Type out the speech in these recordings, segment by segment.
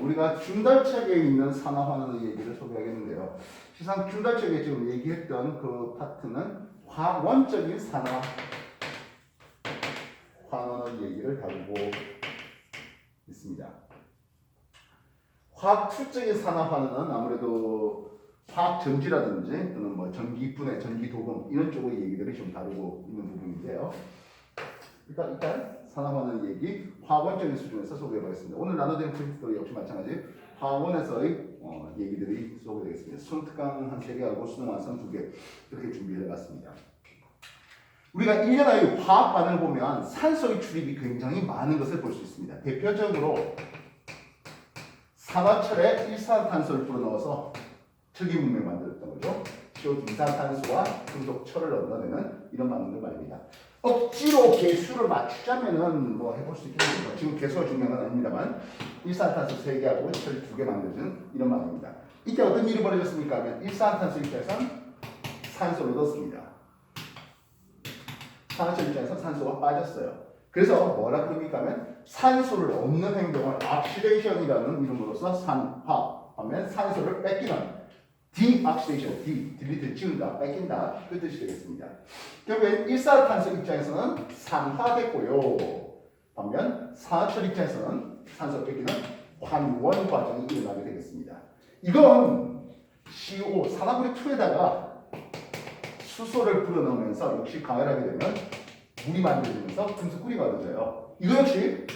우리가 준달책에 있는 산화환원의 얘기를 소개하겠는데요. 실상 준달책에 지금 얘기했던 그 파트는 원적인 산화환원의 얘기를 다루고 있습니다. 화학투적인 산화환원은 아무래도 화학전지라든지 또는 뭐 전기분해, 전기도금 이런 쪽의 얘기들이 좀 다루고 있는 부분인데요. 일단 산화환원 얘기 화학원적인 수준에서 소개해보겠습니다. 오늘 나눠드린 프린트도 역시 마찬가지 화학원에서의 얘기들이 소개되겠습니다. 수능특강 한 3개하고 수능 완성 2개 이렇게 준비해봤습니다. 우리가 1년의 화학반을 보면 산소의 출입이 굉장히 많은 것을 볼 수 있습니다. 대표적으로 산화철에 일산탄소를 불어넣어서 특이문명을 만들었던 거죠. CO2 이산탄소와 금속철을 얻어내는 이런 방법들 말입니다. 억지로 개수를 맞추자면은 뭐 해볼 수 있겠습니다. 지금 개수가 중요한 건 아닙니다만 일산탄소 3개하고 철 2개 만들어주는 이런 방법입니다. 이때 어떤 일이 벌어졌습니까? 하면 일산탄소 입장에서는 산소를 얻었습니다. 산화철 입장에서 산소가 빠졌어요. 그래서 뭐라 그럽니까 하면 산소를 얻는 행동을 옥시데이션이라는 이름으로써 산화하면 산소를 뺏기는 디옥시데이션, 딜리트를 지운다, 뺏긴다 그 뜻이 되겠습니다. 결국엔 일산탄소 입장에서는 산화됐고요. 반면 산화철 입장에서는 산소를 뺏기는 환원 과정이 일어나게 되겠습니다. 이건 CO, 산화구리2에다가 수소를 불어넣으면서 역시 가열하게 되면 물이 만들어지면서 금속구리가 얻어져요. 이거 역시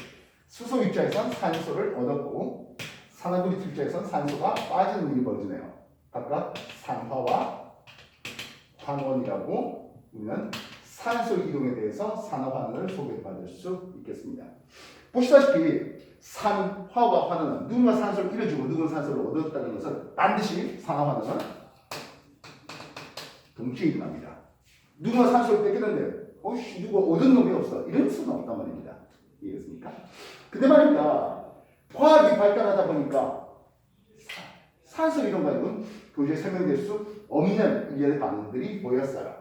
수소 입장에선 산소를 얻었고 산화구리2 입장에선 산소가 빠지는 일이 벌어지네요. 각각 산화와 환원이라고 우리는 산소 이동에 대해서 산화환원을 소개받을 수 있겠습니다. 보시다시피 산화와 환원은 누군가 산소를 잃어주고 누군가 산소를 얻었다는 것은 반드시 산화환원은 동시에 일어납니다. 누군가 산소를 뺏겼는데 누가 얻은 놈이 없어 이럴 수는 없단 말입니다. 이해했습니까? 근데 말입니다. 화학이 발달하다 보니까 산소 이동 가지고는 도저히 설명될 수 없는 일련의 반응들이 보였어요.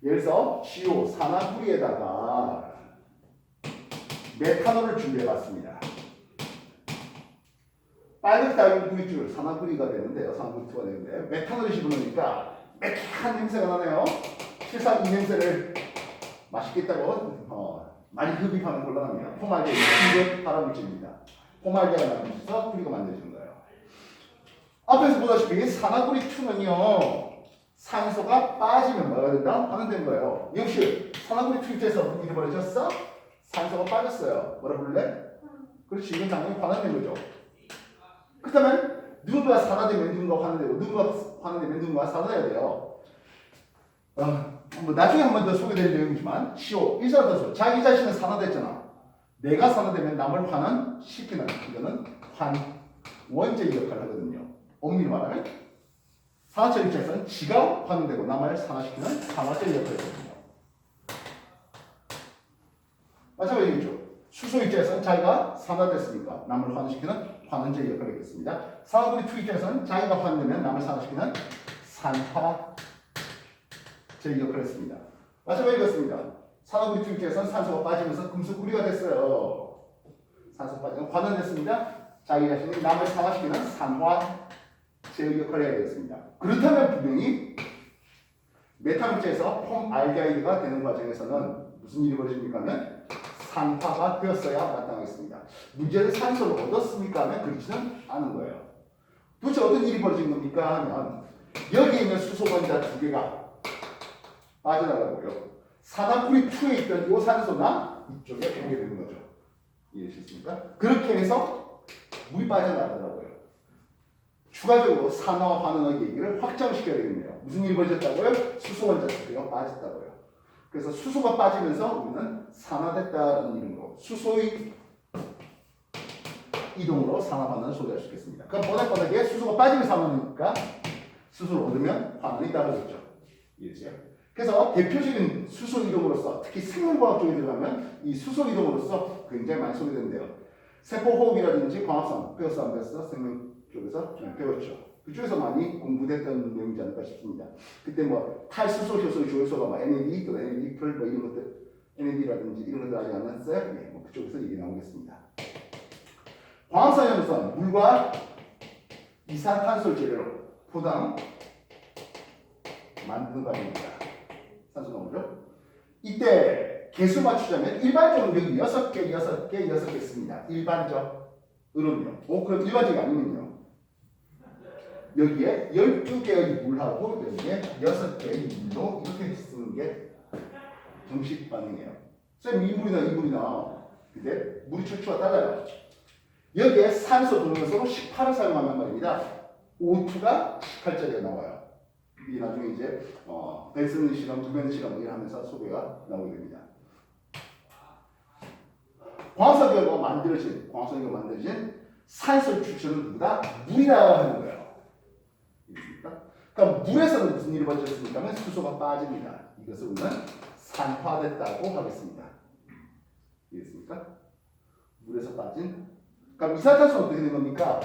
예를 들어서 CO, 산화구리에다가 메탄올을 준비해봤습니다. 빨갛게 구리줄, 산화구리가 되는데요. 산화구리2가 되는데 메탄올을 집어넣으니까 매캐한 냄새가 나네요. 실상 이 냄새를 맛있겠다고 많이 흡입하면 곤란합니다. 포말데이드 발암물질입니다. 포말데이드가 나면서 구리가 만들어지는 거예요. 앞에서 보다시피 산화구리2는요 산소가 빠지면 뭐가 된다? 환원된 거예요. 역시 산화구리2 입장에서 무슨 일이 벌어졌어? 산소가 빠졌어요. 뭐라 부를래? 그렇지, 이건 당연히 환원된 거죠. 그렇다면 누군가 산화되면 누군가 환원되고 누군가 환원되면 누군가 산화돼야 돼요. 뭐 나중에 한 번 더 소개될 내용이지만 CO, 일산탄소, 자기 자신은 산화됐잖아. 내가 산화되면 남을 환원시키는 이거는 환원제 역할을 하거든요. 엄밀히 말하면 산화철 입장에서는 지가 환원되고 남을 산화시키는 산화제 역할을 하거든요. 마찬가지겠죠. 수소 입장에서는 자기가 산화됐으니까 남을 환원시키는 환원제 역할을 하겠습니다. 산화구리2 입장에서는 자기가 환원되면 남을 산화시키는 산화제 역할을 했습니다. 마찬가지로 그렇습니다. 산화구리2 입장에서는 산소가 빠지면서 금속구리가 됐어요. 산소 빠지면 환원됐습니다. 자기 자신이 남을 산화시키는 산화제 역할을 해야 되겠습니다. 그렇다면 분명히 메탄올제에서 폼알데하이드가 되는 과정에서는 무슨 일이 벌어집니까 하면 산화가 되었어야 나타나겠습니다. 문제는 산소를 얻었습니까 하면 그렇지는 않은 거예요. 도대체 어떤 일이 벌어진 겁니까 하면 여기에 있는 수소 원자 2개가 빠져나가고요. 산화구리2에 있던 이 산소가 이쪽에 오게 되는 거죠. 이해하셨습니까? 그렇게 해서 물이 빠져나가더라고요. 추가적으로 산화와 환원의 얘기를 확장시켜야 되겠네요. 무슨 일이 벌어졌다고요? 수소 원자 2개가 빠졌다고요. 그래서 수소가 빠지면서 우리는 산화됐다는 이름으로 수소의 이동으로 산화환원을 소개할 수 있겠습니다. 그럼 뻔하게 수소가 빠지면 산화니까 수소를 얻으면 환원이 따라오겠죠. 이해되세요? 그래서 대표적인 수소 이동으로서 특히 생물과학 쪽에 들어가면 이 수소 이동으로서 굉장히 많이 소개되는데요. 세포호흡이라든지 광합성, 배웠어 안 배웠어? 생명 쪽에서 배웠죠. 그쪽에서 많이 공부됐던 내용이지 않을까 싶습니다. 그때 뭐 탈수소, 효소, 조효소가 뭐 NAD, 또 NAD+, 뭐 이런 것들, NAD라든지 이런 것들 아직 안 났어요? 네, 뭐 그쪽에서 얘기 나오겠습니다. 광합성에서는 물과 이산탄소를 재료로 포당 만드는 과정입니다. 산소 나오죠? 이때 개수 맞추자면 일반적으로 여기 6개, 6개, 6개 씁니다. 일반적으로는요. 그럼 일반적이 아니면요. 여기에 12개의 물하고 여기에 6개의 물로 이렇게 쓰는 게 정식 반응이에요. 쌤, 이 물이나 이 물이나 근데 물이 출처가 달라요. 여기에 산소 동영서로 18을 사용하면 말입니다. O2가 18짜리가 나와요. 이게 나중에 이제 벤슨 실험, 두벤 실험 을 하면서 소개가 나오게 됩니다. 광합성이가 만들어진 산소 출처는 누구다? 물이라 하는 거예요. 알겠습니까? 그럼 물에서는 무슨 일이 벌어졌습니까? 하면 수소가 빠집니다. 이것을 우리는 산화됐다고 하겠습니다. 알겠습니까? 물에서 빠진. 그럼 이산탄소는 어떻게 된 겁니까?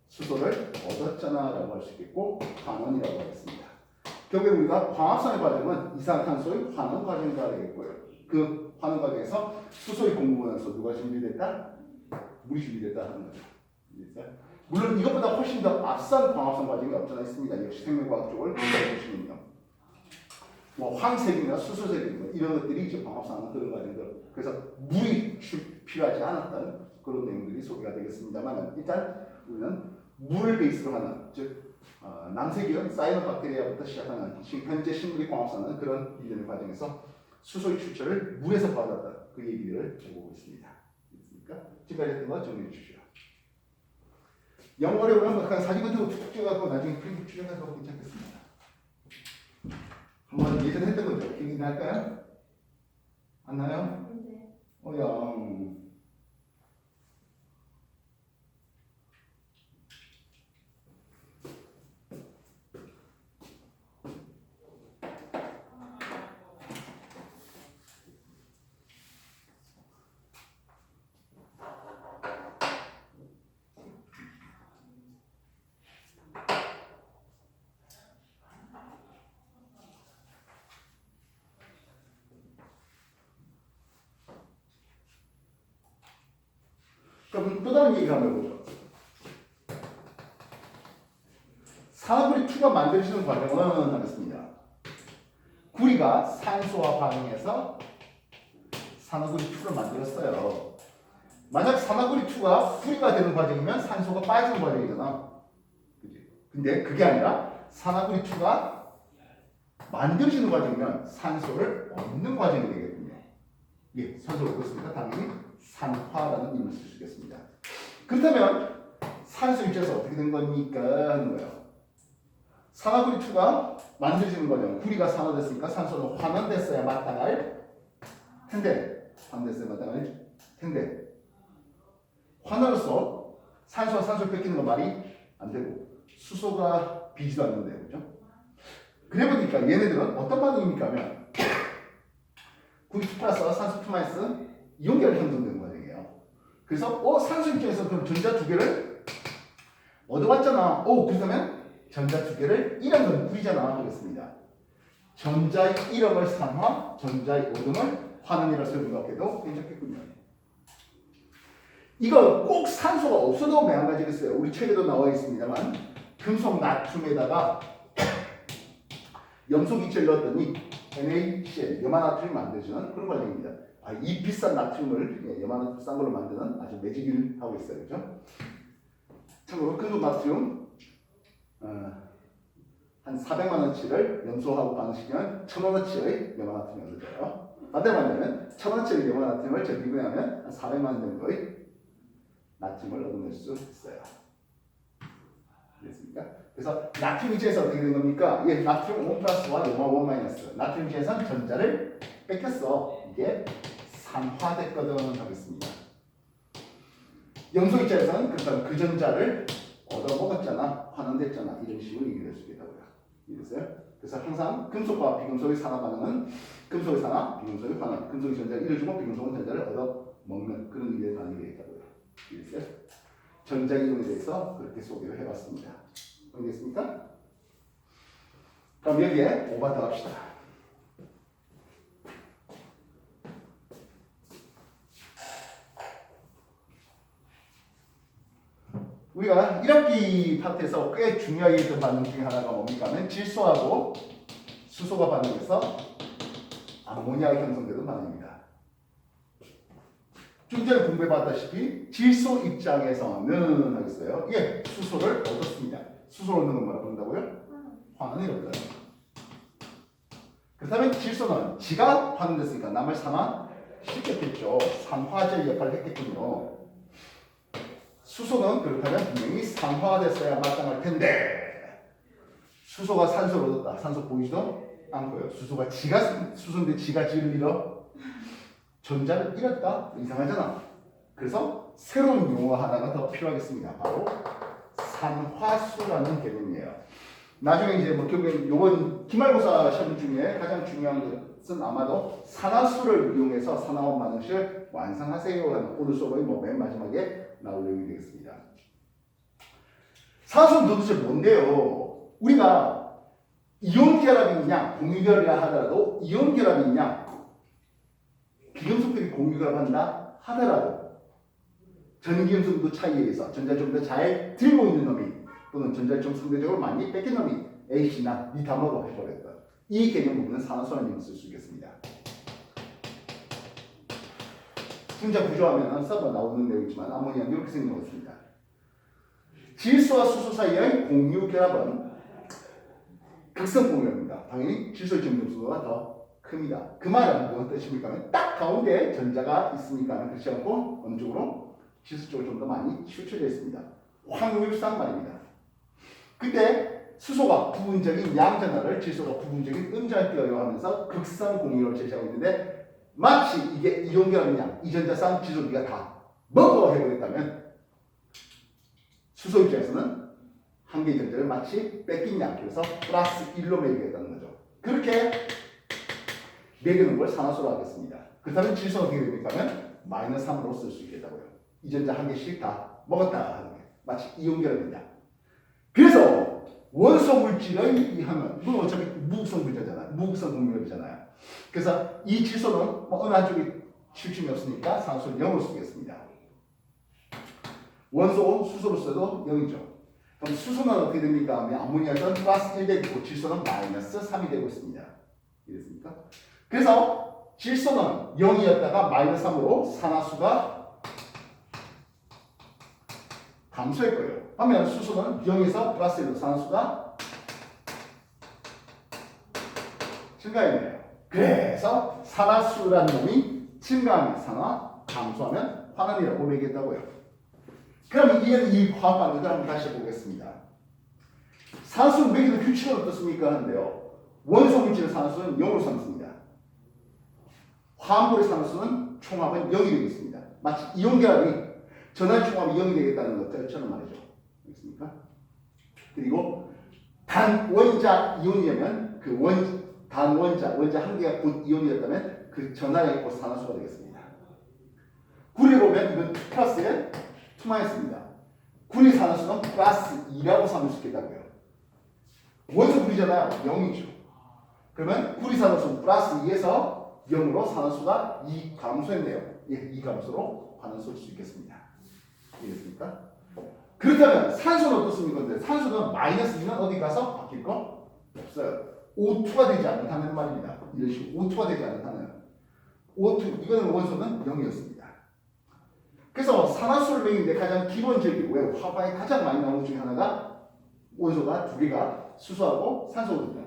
수소를 얻었잖아라고 할 수 있겠고 환원이라고 하겠습니다. 결국 우리가 광합성의 과정은 이산탄소의 환원 과정이라 되겠고요. 그 환원 과정에서 수소의 공급원에서 누가 준비됐다? 물이 준비됐다 하는 거죠. 물론 이것보다 훨씬 더 앞선 광합성 과정이 없잖아 있습니다. 역시 생명과학 쪽을 보시면요. 뭐 황색이나 수소색이나 뭐 이런 것들이 이제 광합성하는 그런 과정들. 그래서 물이 필요하지 않았던 그런 내용들이 소개가 되겠습니다만 일단 우리는 물을 베이스로 하는 즉 남세기형 사이노박테리아부터 시작하는 현재 식물이 광합성하는 그런 일련의 과정에서 수소의 출처를 물에서 받았다. 그 얘기를 해보고 있습니다. 됐습니까? 지금까지 했던 거 정리해 주십시오. 영어 어려우면 그냥 사진 같은 거 툭툭 찍어갖고 나중에 프린트 출력해서 괜찮겠습니다. 한번 예전에 했던 거죠. 기억이 날까요? 안 나요? 네. 야. 그럼 또 다른 얘기를 한번 해보죠. 산화구리 2가 만들어지는 과정은 하겠습니다. 구리가 산소와 반응해서 산화구리 2를 만들었어요. 만약 산화구리 2가 구리가 되는 과정이면 산소가 빠지는 과정이잖아. 그치? 근데 그게 아니라 산화구리 2가 만들어지는 과정이면 산소를 얻는 과정이 되거든요. 예, 산소를 얻었으니까 당연히 산화라는 이름을 쓸 수 있겠습니다. 그렇다면 산소 입장에서 어떻게 된 겁니까? 하는 거예요. 산화구리 2가 만들어지는 거죠. 구리가 산화됐으니까 산소는 환원됐어야 마땅할 텐데 환원으로서 산소와 산소를 뺏기는 건 말이 안 되고 수소가 비지도 않는데 그죠? 그래 보니까 얘네들은 어떤 반응입니까? 하면 구리 2 플러스 산소 2 마이너스 이온계열 형성되는 과정이에요. 그래서 산소 입장에서 그럼 전자 두 개를 얻어왔잖아. 그렇다면 전자 두 개를 잃은 건 구리잖아. 그렇습니다. 전자의 잃음을 산화, 전자의 얻음을 환원이라고 생각해도 괜찮겠군요. 이거 꼭 산소가 없어도 매한가지겠어요. 우리 책에도 나와 있습니다만 금속 나트륨에다가 염소기체를 넣었더니 NaCl, 염화나트륨이 만들어지는 그런 과정입니다. 이 비싼 나트륨을 염화나트륨 싼 걸로 만드는 아주 매직을 하고 있어요. 그죠? 참고로 금속 나트륨 한 400만원치를 염소하고 반응시키면 1000원어치의 염화나트륨이 얻어져요. 반대로 하면 1000원어치의 염화나트륨을 전기분해하면 한 400만원 정도의 나트륨을 얻어낼 수 있어요. 됐습니까? 그래서 나트륨 위치에서 어떻게 된 겁니까? 나트륨 5 플러스와 염화 5 마이너스. 나트륨 위치에서는 전자를 뺏겼어. 이게 산화됐거든 하겠습니다. 염소 입장에서는 그렇다면 그 전자를 얻어먹었잖아, 환원됐잖아 이런 식으로 얘기를 할 수 있겠다고요. 이해됐어요? 그래서 항상 금속과 비금속의 산화 반응은 금속의 산화, 비금속의 환원, 금속의 전자를 잃어주고 비금속은 전자를 얻어먹는 그런 의미의 반응이 되겠다고요. 이해됐어요? 전자 이동에 대해서 그렇게 소개를 해봤습니다. 알겠습니까? 그럼 여기에 5번 더 합시다. 우리가 1학기 파트에서 꽤 중요하게 했던 반응 중에 하나가 뭡니까 하면 질소하고 수소가 반응해서 암모니아가 형성되는 반응입니다. 좀 전에 공부해봤다시피 질소 입장에서는 하겠어요. 이게 수소를 얻었습니다. 수소를 얻는 건 뭐라 부른다고요? 환원이라고 불러요. 그렇다면 질소는 지가 환원됐으니까 남을 산화시켰겠죠. 산화제 역할을 했겠군요. 수소는 그렇다면 분명히 산화가 됐어야 마땅할 텐데 수소가 산소를 얻었다. 산소 보이지도 않고요. 수소가 수소인데 지가 지를 잃어 전자를 잃었다? 이상하잖아. 그래서 새로운 용어 하나가 더 필요하겠습니다. 바로 산화수라는 개념이에요. 나중에 이제 뭐 결국에 요번 기말고사 시험 중에 가장 중요한 것은 아마도 산화수를 이용해서 산화원 반응식을 완성하세요 하는 오늘 수업의 맨 마지막에 나올 내용이 되겠습니다. 산화수는 도대체 뭔데요? 우리가 이온 결합이냐 공유결합이냐 하더라도 이온 결합이냐 비금속들이 공유결합한다 하더라도 전기음성도 차이에 의해서 전자를 좀 더 잘 들고 있는 놈이 또는 전자를 좀 상대적으로 많이 뺏긴 놈이 A씨나 니타모로 해버렸다. 이 개념 부분은 산화수라는 이름을 쓸 수 있겠습니다. 분자 구조하면 서버 나오는 내용이지만 아모니아는 이렇게 생긴 것입니다. 질소와 수소 사이의 공유 결합은 극성 공유입니다. 당연히 질소의 점점수가 더 큽니다. 그 말은 무슨 뜻입니까? 딱 가운데 전자가 있으니까 그렇지 않고 어느 쪽으로 질소 쪽으로 좀 더 많이 치우쳐져 있습니다. 확률상 말입니다. 그때 수소가 부분적인 양전하를 질소가 부분적인 음전을 띄어요 하면서 극성 공유를 제시하고 있는데 마치 이게 이온결합인 양 이전자쌍 질소기가 다 먹어 해버렸다면 수소 입장에서는 한 개의 전자를 마치 뺏긴 양 그래서 플러스 1로 매기겠다는 거죠. 그렇게 매기는 걸 산화수로 하겠습니다. 그렇다면 질소가 어떻게 됩니까 하면 마이너스 3으로 쓸 수 있겠다고요. 이 전자 한 개씩 다 먹었다 하는 게 마치 이온결합이냐. 그래서 원소 물질의 하면 이건 어차피 무극성 분자잖아요. 무극성 공유결합이잖아요. 그래서 이 질소는 뭐 어느 한쪽이 실증이 없으니까 산소를 0으로 쓰겠습니다. 원소 수소로 써도 0이죠. 그럼 수소는 어떻게 됩니까 하면 암모니아는 플러스 1 되고 질소는 마이너스 3이 되고 있습니다. 이해됐습니까? 그래서 질소는 0이었다가 마이너스 3으로 산화수가 감소할 거예요. 하면 수소는 0에서 플러스 1로 산화수가 증가했네요. 그래서 산화수라는 놈이 증가하면 산화, 감소하면 환원이라고 얘기했다고요. 그럼 이 화학 반응을 한번 다시 해보겠습니다. 산수 매기는 규칙은 어떻습니까? 하는데요. 원소 물질의 산수는 0으로 삼습니다. 화합물의 산수는 총합은 0이 되겠습니다. 마치 이온결합이 전할 총합이 0이 되겠다는 것처럼 말이죠. 알겠습니까? 그리고 단원자 이온이면 단원자 한 개가 곧 이온이었다면 그 전하에 곧 산화수가 되겠습니다. 구리를 보면 이건 2 플러스에 2마이너스입니다. 구리 산화수는 플러스 2라고 삼을 수 있겠다고요. 원소 구리잖아요. 0이죠. 그러면 구리 산화수는 플러스 2에서 0으로 산화수가 2 감소했네요. 예, 2 감소로 환원소를 수 있겠습니다. 이해됐습니까? 그렇다면 산소는 어떻습니까? 근데 산소는 마이너스 2는 어디 가서 바뀔 거 없어요. O2가 되지 않는다는 말입니다. 이런 식으로 O2가 되지 않는다는 O2, 이거는 원소는 0이었습니다. 그래서 산화수를 매기는데 가장 기본적이고 왜 화방에 가장 많이 나오는 것 중에 하나가 원소가 두 개가 수소하고 산소거든요.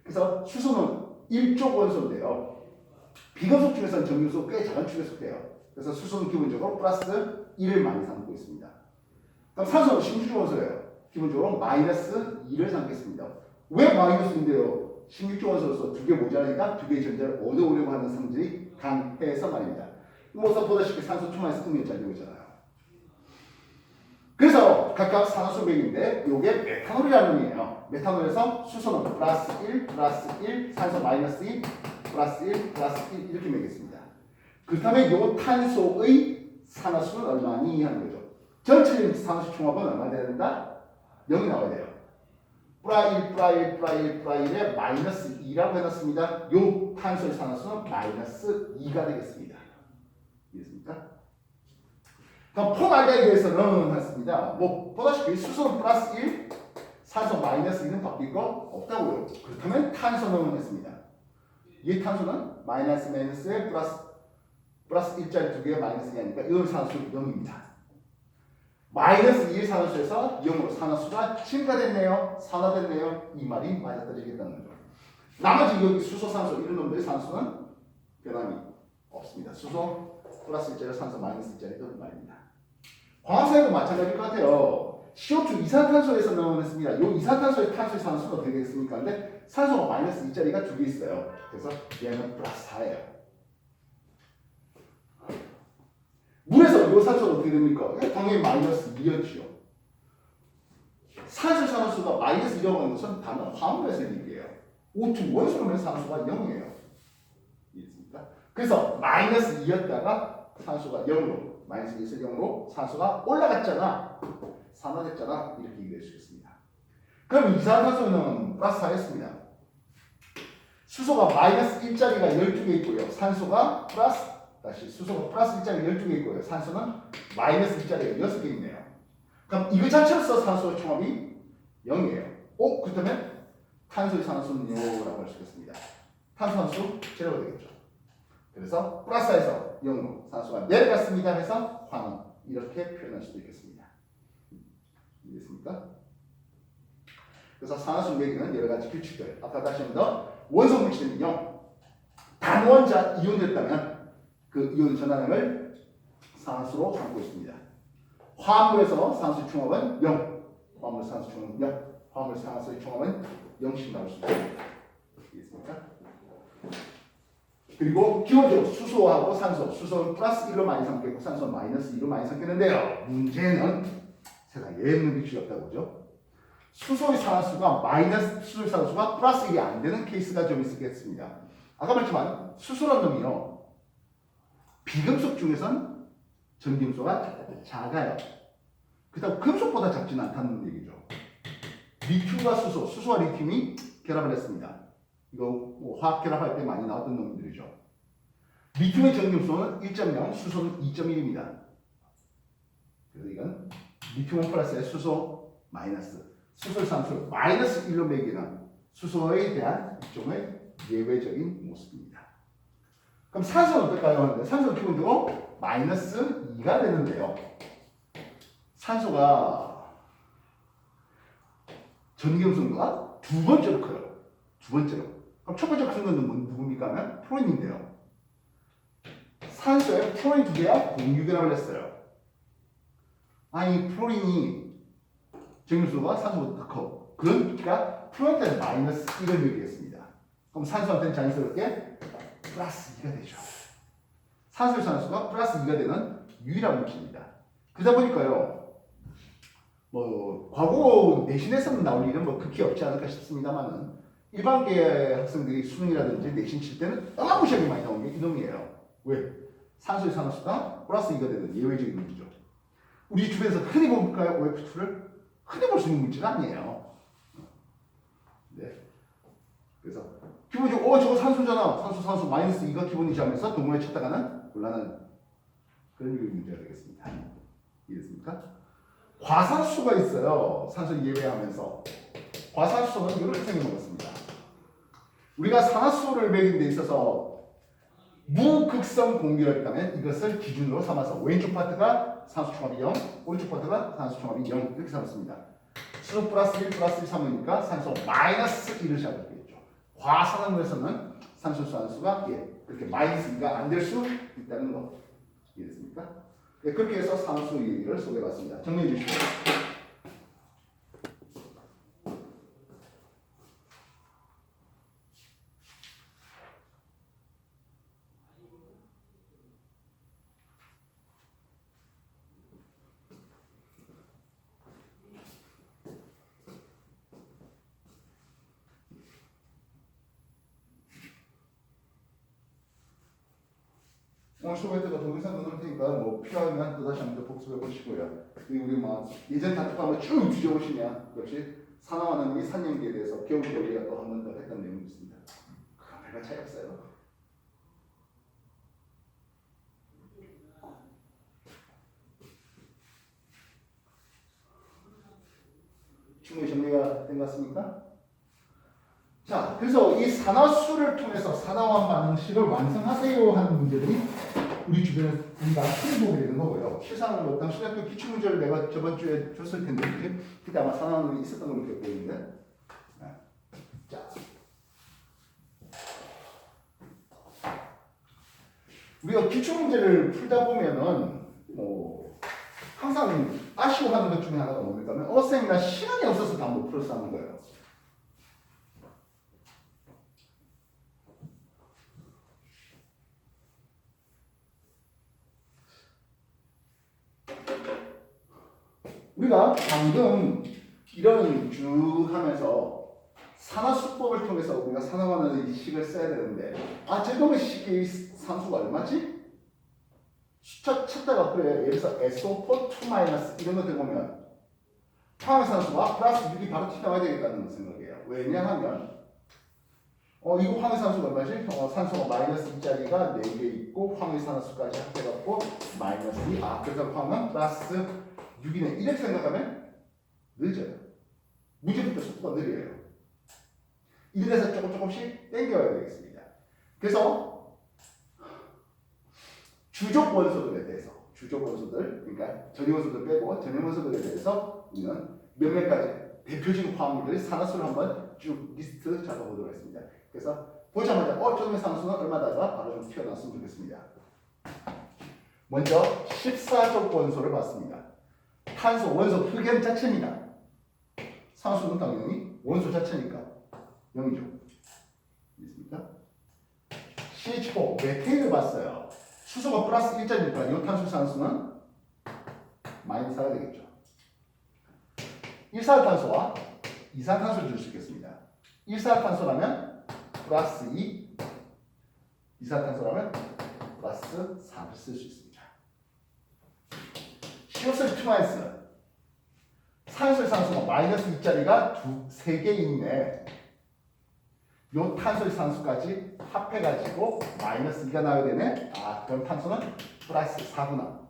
그래서 수소는 1족 원소인데요. 비금속 중에서는 정유소 꽤 작은 축에 속해요. 그래서 수소는 기본적으로 플러스 1을 많이 삼고 있습니다. 그럼 산소는 16족 원소예요. 기본적으로 마이너스 2를 삼겠습니다. 왜 마이너스인데요? 16족 원소로서 두 개 모자라니까 두 개의 전자를 얻어오려고 하는 성질이 강해서 말입니다. 모두 보다시피 산소 2마이너스 음이었잖아요. 있잖아요. 그래서 각각 산화수 맥인데 이게 메탄올이라는 놈이에요. 메탄올에서 수소는 플러스 1, 플러스 1, 산소 마이너스 2, 플러스 1, 플러스 1 이렇게 매겠습니다. 그렇다면 이 탄소의 산화수는 얼마니 하는 거죠. 전체적인 산화수 총합은 얼마 돼야 된다? 0이 나와야 돼요. 플라1, 플라1, 플라1, 플라1에 마이너스 2라고 해놨습니다. 이 탄소의 산화수는 마이너스 2가 되겠습니다. 이해됐습니까? 그럼 포말기에 대해서는 했습니다. 뭐 보다시피 수소는 플러스 1, 산소 마이너스 1은 바뀔 거 없다고요. 그렇다면 탄소는 했습니다. 이 탄소는 마이너스 마이너스에 플러스 1짜리 두 개가 마이너스 2니까 이건 산수 0입니다. 마이너스 2의 산화수에서 0으로 산화수가 증가됐네요. 산화됐네요. 이 말이 맞아떨어지겠다는 거죠. 나머지 여기 수소, 산소 이런 놈들의 산수는 변함이 없습니다. 수소 플러스 1짜리, 산소 마이너스 1짜리 그런 말입니다. 광합성에도 마찬가지일 것 같아요. CO2 이산탄소에서는 했습니다. 이 이산탄소의 탄소의 산수는 어떻게 되겠습니까? 근데 산소가 마이너스 2짜리가 두 개 있어요. 그래서 얘는 플러스 4예요. 물에서 이 산소는 어떻게 됩니까? 당연히 마이너스 2였죠. 산소 산소수가 마이너스 2라고 하는 것은 단어 화물에서 얘기해요. O2 원소로는 산소가 0이에요. 이해했습니까? 그래서 마이너스 2였다가 산소가 0으로 마이너스 2에서 0으로 산소가 올라갔잖아. 산화됐잖아. 이렇게 얘기할 수 있습니다. 그럼 이산화탄소는 플러스 4였습니다. 수소가 마이너스 1짜리가 12개 있고요. 산소가 수소가 플러스 1짜리 12개 있고요. 산소는 마이너스 1짜리가 6개 있네요. 그럼 이거 자체로서 산소의 총합이 0이에요. 그렇다면 탄소의 산화수는 0이라고 할 수 있겠습니다. 탄소산수 제로가 되겠죠. 그래서 플러스에서 0으로 산소가 내려갔습니다 해서 환원 이렇게 표현할 수도 있겠습니다. 이해됐습니까? 그래서 산화수 매기는 여러 가지 규칙들. 아까 다시 한번 더 원소 물질은요. 단원자 이온됐다면 그 이온 전환량을 산수로 담고 있습니다. 화합물에서 산수의 총합은 0, 화합물 산수 총합은 0, 화합물 산수의 총합은 0씩 나올 수 있습니다. 이해했습니까? 그리고 기본적으로 수소하고 산소, 수소는 플러스 1로 많이 삼켰고 산소는 마이너스 2로 많이 삼켰는데요. 문제는 세상에 없는 규칙이 없다고 그러죠. 수소의 산화수가 수소의 산화수가 플러스 1이 안 되는 케이스가 좀 있겠습니다. 아까 말했지만 수소란 놈이요. 비금속 중에선 전기음수가 작아요. 그렇다고 금속보다 작지는 않다는 얘기죠. 리튬과 수소와 리튬이 결합을 했습니다. 이거 뭐 화학 결합할 때 많이 나왔던 놈들이죠. 리튬의 전기음수는 1.0, 수소는 2.1입니다. 그래서 이건 리튬은 플러스에 수소 마이너스. 수소의 산수를 마이너스 1로 매기는 수소에 대한 일종의 예외적인 모습입니다. 그럼 산소는 어떨까요? 하는데 산소는 기본적으로 마이너스 2가 되는데요. 산소가 전기음수가 두 번째로 커요. 두 번째로. 그럼 첫 번째로 큰 건 누굽니까? 하면 프로인인데요. 산소에 프로인 두 개가 공유결합을 했어요. 아니 프로인이 전기음수가 산소보다 더 커. 그러니까 프로인한테는 마이너스 1을 얘기했습니다. 그럼 산소한테는 자연스럽게 플러스 2가 되죠. 산소의 산수가 플러스 2가 되는 유일한 물질입니다. 그러다 보니까요, 과거 내신에서는 나올 일은 극히 없지 않을까 싶습니다만은 일반계 학생들이 수능이라든지 내신 칠 때는 어마무시하게 많이 나오는 게 이놈이에요. 왜? 산소의 산수가 플러스 2가 되는 예외적인 물질이죠. 우리 주변에서 흔히 볼까요? OF2를? 흔히 볼 수 있는 물질은 아니에요. 네. 그래서 기본적으로 저거 산소잖아. 산소 마이너스 2가 기본이지 하면서 동물에 찾다가는 곤란한 그런 유의 문제가 되겠습니다. 이해됐습니까? 과산수소가 있어요. 산소 예외하면서. 과산수소는 이렇게 생겨먹었습니다. 우리가 산화수소를 매긴 데 있어서 무극성 공기를 했다면 이것을 기준으로 삼아서 왼쪽 파트가 산소 총합이 0, 오른쪽 파트가 산소 총합이 0 이렇게 삼았습니다. 수소 플러스 1 플러스 1 삼으니까 산소 마이너스 1을 잡았겠죠. 과산화물에서는 산소 산수가 그렇게 마이너스 2가 안 될 수 있다는 거 이해됐습니까? 네, 그렇게 해서 산수 얘기를 소개해봤습니다. 정리해 주시죠. 오늘 수업할 때가 동영상 넣을 테니까 필요하면 또 다시 한번 복습해 보시고요. 그리고 우리 예전 다투가 한번 쭉 뒤져보시면 역시 산화완화능이 산연기에 대해서 겨울 때 우리가 또 한 번 더 했던 내용이 있습니다. 그건 별반 차이 없어요. 충분히 정리가 된 것 같습니까? 자, 그래서 이 산화수를 통해서 산화원 반응식을 완성하세요 하는 문제들이 우리 주변에 우리가 흔히 보게 되는 거고요. 실상은 당시 학교 기출문제를 내가 저번 주에 줬을 텐데, 그치? 그때 아마 산화원이 있었던 걸로 기억되는데. 자, 우리가 기출문제를 풀다 보면은 뭐 항상 아쉬워하는 것 중에 하나가 뭡니까? 쌤이나 시간이 없어서 다 못 풀어서 하는 거예요. 우리가 방금 이런 쭉 하면서 산화수법을 통해서 우리가 산화하는 식을 써야 되는데 제놈의 식의 산수가 얼마지? 숫자 찾다가 그래 예를 들어서 SO4 2 마이너스 이런 것들 보면 황해산수가 플러스 6이 바로 튀어나와야 되겠다는 생각이에요. 왜냐하면 이거 황해산수가 얼마지? 산소가 마이너스 2짜리가 4개 있고 황해산수까지 합해갖고 마이너스 2 그래서 황은 플러스 6이네. 이렇게 생각하면 늦어요. 문제부터 속도가 느려요. 이래서 조금씩 땡겨야 되겠습니다. 그래서 주족 원소들에 대해서 주족 원소들 그러니까 전위 원소들 빼고 전염 원소들에 대해서 우리는 몇몇 가지 대표적인 화합물들의 산화수를 한번 쭉 리스트 잡아보도록 하겠습니다. 그래서 보자마자 저놈의 산화수는 얼마다가 바로 좀 튀어나왔으면 좋겠습니다. 먼저 14족 원소를 봤습니다. 탄소 원소 흑연 자체입니다. 산화수는 당연히 원소 자체니까 0이죠. 있습니까? CH4 메테인을 봤어요. 수소가 플러스 1짜리니까 이 탄소산수는 마이너스 4가 되겠죠. 일산화탄소와 이산화탄소를 줄 수 있겠습니다. 일산화탄소라면 플러스 2, 이산화탄소라면 플러스 4를 쓸 수 있습니다. CO2 마이너스 산소의 마이너스 2짜리가 3개 있네. 요 탄소의 산수까지 합해가지고 마이너스 2가 나와야 되네. 그럼 탄소는 플러스 4구나.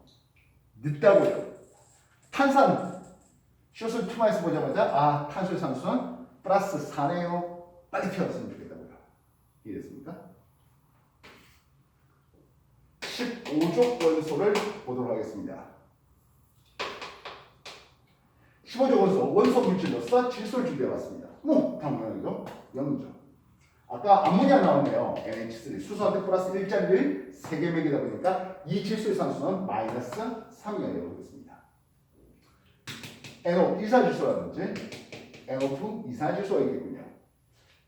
늦다고요. 탄산 쇼스 2마이너스 보자마자 탄소의 산수는 플러스 4네요. 빨리 튀어났으면 좋겠다고요. 이해됐습니까? 15족 원소를 보도록 하겠습니다. 15족 원소 물질로서 질소를 준비해봤습니다. 당연하죠. 0이죠. 아까 암모니아 나오네요. NH3 수소한테 플러스 1짜리를 3개 매기다 보니까 이 질소의 산수는 마이너스 3이가 되어보겠습니다. NO 이산질소라든지 NO2 이산질소가 있겠군요.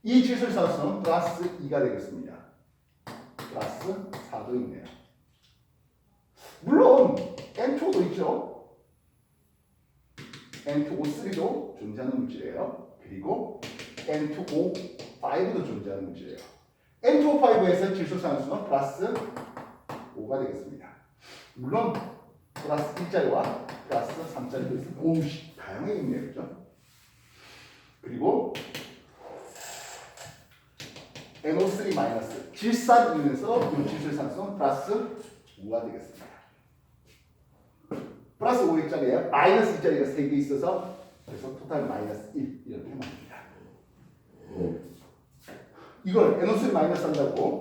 이 질소의 산수는 플러스 2가 되겠습니다. 플러스 4도 있네요. 물론 N2도 있죠. N2O3도 존재하는 물질이에요. 그리고 N2O5도 존재하는 문제예요. N2O5에서 질소산수는 플러스 5가 되겠습니다. 물론 플러스 1짜리와 플러스 3짜리도 있습니다. 다양하게 있네요. 그렇죠? 그리고 NO3 마이너스 질산이면서 이 질소산수는 플러스 5가 되겠습니다. 플러스 5짜리에 마이너스 2짜리가 3개 있어서 그래서 토탈 마이너스 1 이렇게 만듭니다. 이걸 NO3 마이너스 한다고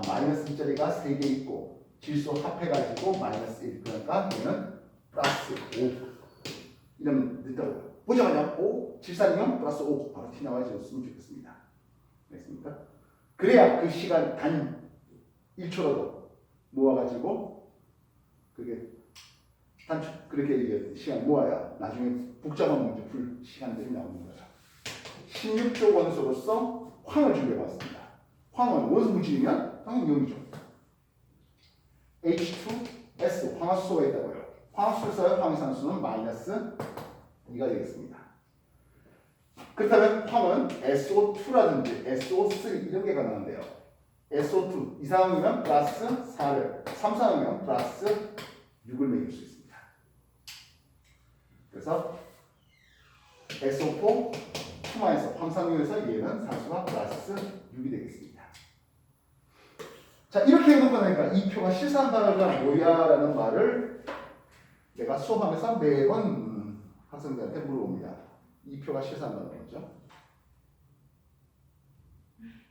마이너스 2짜리가 3개 있고 질소 합해가지고 마이너스 1 그러니까 얘는 플러스 5 이러면 늦다고요. 보자마자 5 질산이면 플러스 5 바로 티 나와줬으면 좋겠습니다. 알겠습니까? 그래야 그 시간 단 1초라도 모아가지고 그렇게 이제 시간 모아야 나중에 복잡한 문제 풀 시간들이 나오는 거예요. 16족 원소로서 황을 준비해봤습니다. 황은 원소 물질이면 당연히 0이죠. H2S 황화수소가 있다고요. 황화수소에서 황산수는 마이너스 2가 되겠습니다. 그렇다면 황은 SO2라든지 SO3 이런 게 가능한데요. SO2 이상이면 플러스 4를 3 이상이면 플러스 6을 매길 수 있습니다. 그래서 SO4 투마에서 황산유에서 얘는 산수가 플러스 6이 되겠습니다. 자 이렇게 해놓고 나니까 이 표가 실산단어가 뭐야 라는 말을 내가 수업하면서 매번 학생들한테 물어봅니다. 이 표가 실수한다는 거죠.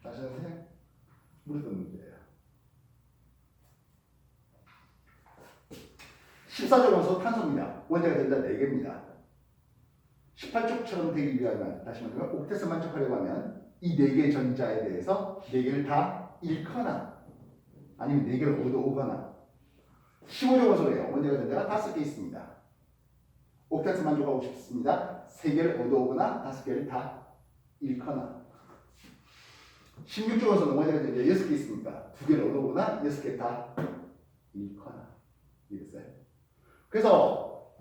자신한테 물었던 문제예요. 14조 원소 탄소입니다. 원자가 전자 4개입니다. 18쪽처럼 되기 위하면 다시 말하면 옥텟을 만족하려고 하면 이 4개의 전자에 대해서 4개를 다 잃거나 아니면 4개를 얻어오거나 15조 원소래요. 원자가 전자가 5개 있습니다. 옥텟을 만족하고 싶습니다. 3개를 얻어오거나 5개를 다 잃거나 16조 원소는 원자가 전자 6개 있으니까 2개를 얻어오거나 6개 다 잃거나 이랬어요. 그래서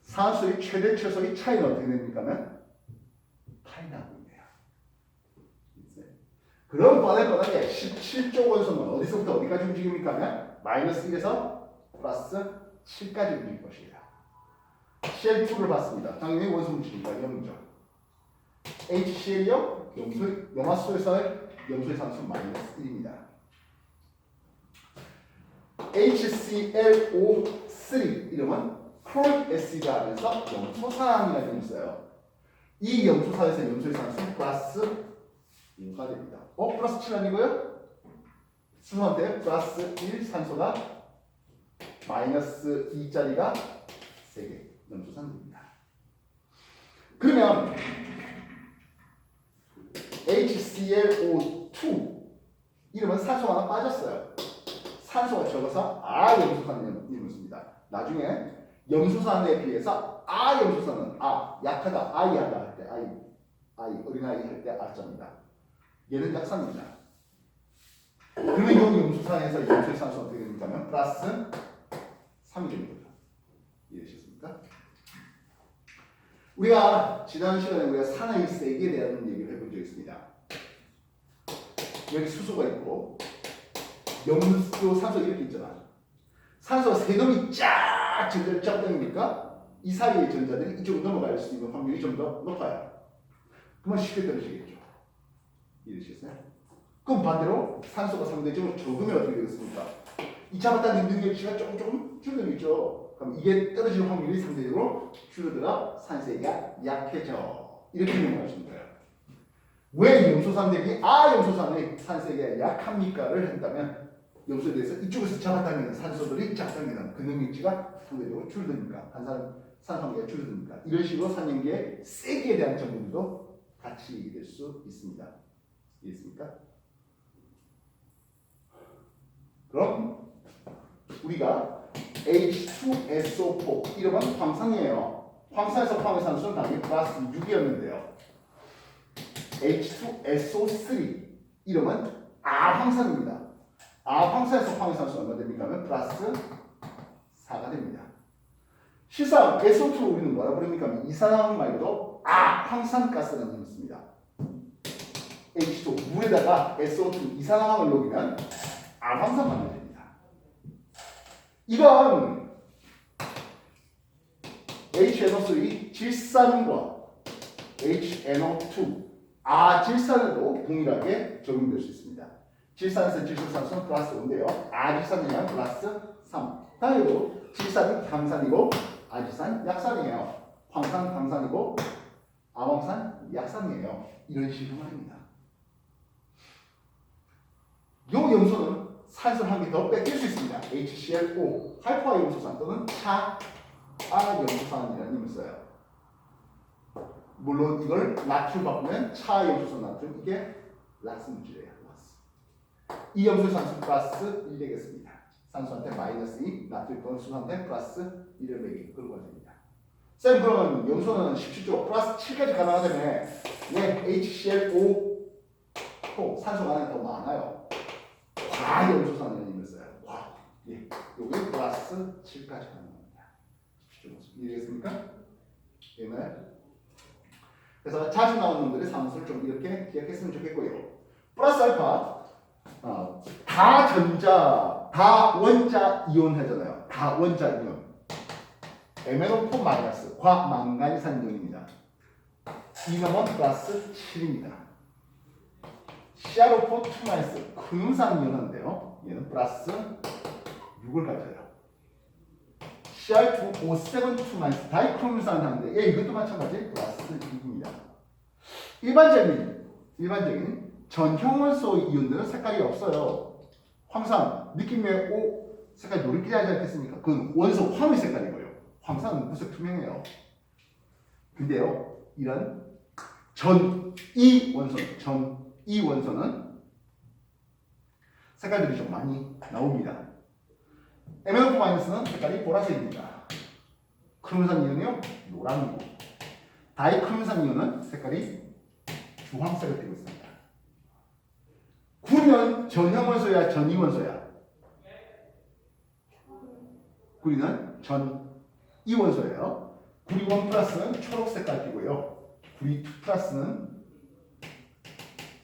산소의 최대 최소의 차이는 어떻게 됩니까? 하면 파이나분이에요. 그럼 뻔하게 17조 원소는 어디서부터 어디까지 움직입니까? 하면 마이너스 1에서 플러스 7까지 움직일 것이에요. CL2를 봤습니다. 당연히 원소 물질이니까 염죠. HCl요, 염화수소에서의 염소의 산소 마이너스 1입니다. HClO3 이름은 클로릭 애시드 하면서 염소산이라는 게 있어요. 이 염소산에서 염소의 산소는 플러스 1가 됩니다. 플러스 7 아니고요? 수소한테 플러스 1 산소가 마이너스 2짜리가 3개 염소산입니다. 그러면 HClO2 이름은 산소가 하나 빠졌어요. 산소가 적어서 염소산을 씁니다. 나중에 염소산에 비해서 염소산은 약하다, 아이하다 할 때 어린아이 할 때 아자입니다. 얘는 약산입니다. 그러면 이 염소산에서 염소의 산소가 어떻게 됩니까? 하면 플러스 3이 됩니다. 이해되셨습니까? 우리가 지난 시간에 우리가 산의 세기에 대한 얘기를 해본 적이 있습니다. 여기 수소가 있고 염소, 산소 이렇게 있잖아. 산소 세 놈이 쫙 전자를 쫙 당기니까 이 사이의 전자들이 이쪽으로 넘어갈 수 있는 확률이 좀 더 높아요. 그러면 쉽게 떨어지겠죠. 이해되시겠어요? 그럼 반대로 산소가 상대적으로 적으면 어떻게 되겠습니까? 이 잡아당긴 능력치가 조금 줄어들겠죠. 그럼 이게 떨어지는 확률이 상대적으로 줄어들어 산세기가 약해져. 이렇게 명명하시는 거예요. 왜 염소산 대비 염소산의 산세기가 약합니까를 한다면 염소에 대해서 이쪽에서 잡아당기는 산소들이 잡아당기는 그 능력치가 상대적으로 줄어드니까 산소관계가 줄어드니까 이런 식으로 산염기의 세기에 대한 정보도 같이 얘기될 수 있습니다. 이해했습니까? 그럼 우리가 H2SO4 이름은 황산이에요. 황산에서 포함한 산소는 당연히 플러스 6이었는데요. H2SO3 이름은 황산입니다. 황산에서 포함한 산소는 얼마 됩니까? 하면 플러스 4가 됩니다. 실상 SO2를 우리는 뭐라 부릅니까? 하면 이산화황 말고도 황산가스라는 힘을 씁니다. H2 물에다가 SO2 이산화황을 녹이면 황산 만들어집니다. 이건 HNO3 질산과 HNO2 질산에도 동일하게 적용될 수 있습니다. 질산에서 질소산소는 플러스 5인데요. 질산이면 플러스 3. 당연히도 질산은 강산이고 질산 약산이에요. 황산 강산이고 황산 약산이에요. 이런 식으로 말입니다. 이 염소는 산소를 한 개 더 뺏길 수 있습니다. HClO 할포화 염소산 또는 차염소산이라는 힘을 써요. 물론 이걸 나트륨 바꾸면 차염소산 나트륨 이게 락스 물질이에요. 이 염소의 산소 플러스 1 되겠습니다. 산소한테 마이너스 2, 나트륨 또는 수소한테 플러스 1을 매기고 끌고 가야 됩니다. 쌤 그러면 염소는 17조 플러스 7까지 가능하다며 왜 HClO 산소가 안에 더 많아요. 과염소산이라는 힘을 써요. 여기 플러스 7까지 가능합니다. 17조 이해되겠습니까? 됐나요? 그래서 자주 나오는 놈들의 산소를 좀 이렇게 기억했으면 좋겠고요. 플러스 알파 다 전자, 다 원자 이온 하잖아요. 다 원자 이온. MnO4 마이너스 과망간이산 이온입니다. 이놈은 플러스 7입니다. CrO4 2 마이너스 금산 이온인데요. 얘는 플러스 6을 가져요. CR2 O7 2 다이크로면산 하는데 예, 이것도 마찬가지 플러스 2입니다. 일반적인 전형원소 이온들은 색깔이 없어요. 황산 느낌의 O 색깔이 노릇끼리 하지 않겠습니까? 그건 원소 황의 색깔이고요. 황산은 무색 투명해요. 근데요, 이런 전이 원소는 색깔들이 좀 많이 나옵니다. MnO4-는 색깔이 보라색입니다. 크로면산 이온이요, 노랑이고, 다이크로면산 이온은 색깔이 주황색을 띠고 있습니다. 구리는 전형원소야, 전이원소야? 구리는 전이원소예요. 구리 1 플러스는 초록 색깔 띠고요. 구리 2 플러스는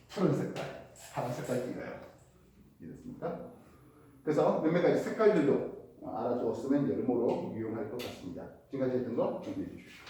푸른 색깔, 파란 색깔 띠고요. 이해됐습니까? 그래서 몇몇 가지 색깔들도 알아주었으면 여러모로 유용할 것 같습니다. 지금까지 했던 거 정리해 주십시오.